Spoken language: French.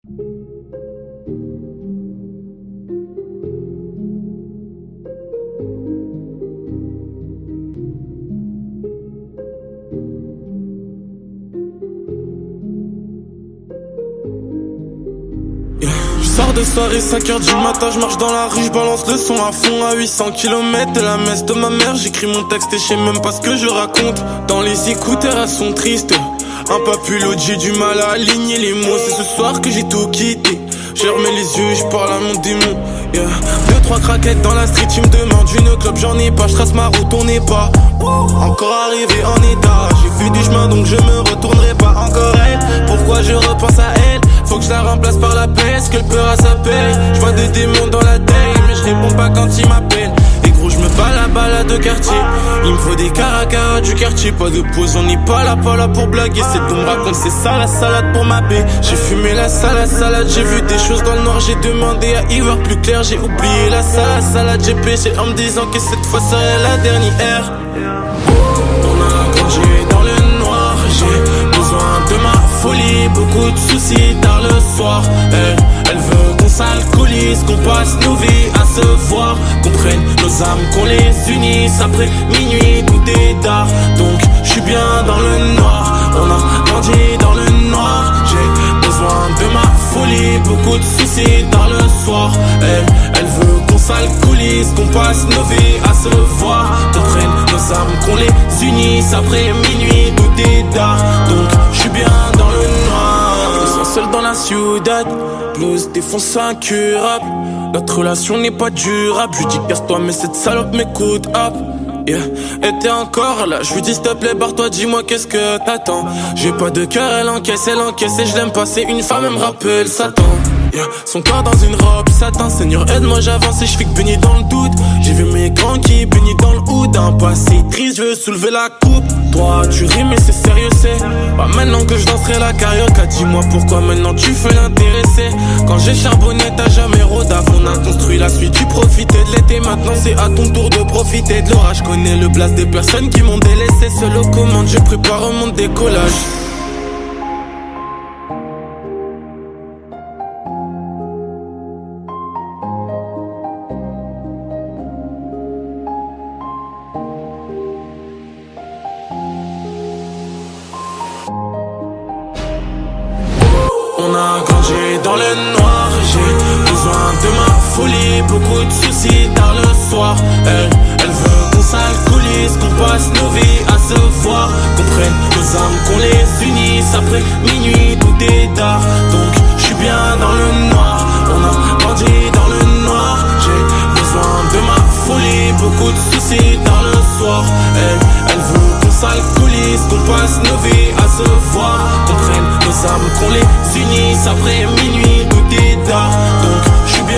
Je sors de soirée 5h du matin, je marche dans la rue, je balance le son à fond à 800 km de la messe de ma mère. J'écris mon texte et je sais même pas ce que je raconte. Dans les écouteurs elles sont tristes. Un papulot, j'ai du mal à aligner les mots. C'est ce soir que j'ai tout quitté. Je remets les yeux, je parle à mon démon. Yeah. 2-3 craquettes dans la street, tu me demandes une clope, j'en ai pas, je trace ma route, on n'est pas encore arrivé en état. J'ai fait du chemin donc je me retournerai pas encore elle. Pourquoi je repense à elle? Faut que je la remplace par la paix, est-ce que le peur a sa paix? Je vois des démons dans la tête, mais je réponds pas quand ils m'appellent. Et gros je me bats la balade de quartier. Il me faut des caracas du quartier. Pas de pause, on n'est pas là pour blaguer. C'est tout me raconte, c'est ça la salade pour ma baie. J'ai fumé la salade, j'ai vu des choses dans le noir. J'ai demandé à y voir plus clair. J'ai oublié la salade, j'ai péché en me disant que cette fois serait la dernière. On a grandi dans le noir. J'ai besoin de ma folie, beaucoup de soucis tard le soir. Elle veut qu'on s'alcoolise, qu'on passe nos vies à se voir, qu'on prenne nos âmes, qu'on les unisse. Après minuit, tout est tard, donc je suis bien dans le noir. On a grandi dans le noir. J'ai besoin de ma folie, beaucoup de soucis tard le soir. Elle veut qu'on s'alcoolise, qu'on passe nos vies à se voir, qu'on prenne nos âmes, qu'on les unisse. Après minuit, tout est tard, donc je suis bien dans le noir. Je me sens seul dans la ciudad, blues défonce incurable. Notre relation n'est pas durable. Je lui dis casse-toi mais cette salope m'écoute hop. Yeah. Et t'es encore là, je lui dis s'il te plaît barre-toi, dis-moi qu'est-ce que t'attends. J'ai pas de cœur, elle encaisse et je l'aime pas. C'est une femme, elle me rappelle Satan. Yeah. Son corps dans une robe satin, Seigneur aide-moi j'avance et je fais que baigner dans le doute. J'ai vu mes grands qui baignent dans le hood. Un passé triste, je veux soulever la coupe. Toi tu ris mais c'est sérieux, c'est pas maintenant que je danserai la carioca. Dis-moi pourquoi maintenant tu fais l'intéresser. Quand j'ai charbonné t'as jamais rodave. On a construit la suite, tu profitais de l'été. Maintenant c'est à ton tour de profiter de l'orage. Je connais le blast des personnes qui m'ont délaissé. Seul aux commandes, je prépare mon décollage. On a grandi dans le noir. J'ai besoin de ma folie, beaucoup de soucis tard le soir. Elle veut qu'on s'alcoolise, qu'on passe nos vies à se voir, qu'on prenne nos âmes, qu'on les unisse. Après minuit, tout est tard, donc je suis bien dans le noir. On a grandi dans le noir. J'ai besoin de ma folie, beaucoup de soucis tard le soir. Elle veut qu'on s'alcoolise, qu'on passe nos vies à se voir, qu'on prenne nos âmes, qu'on les unisse. Après minuit, tout est tard, donc je suis bien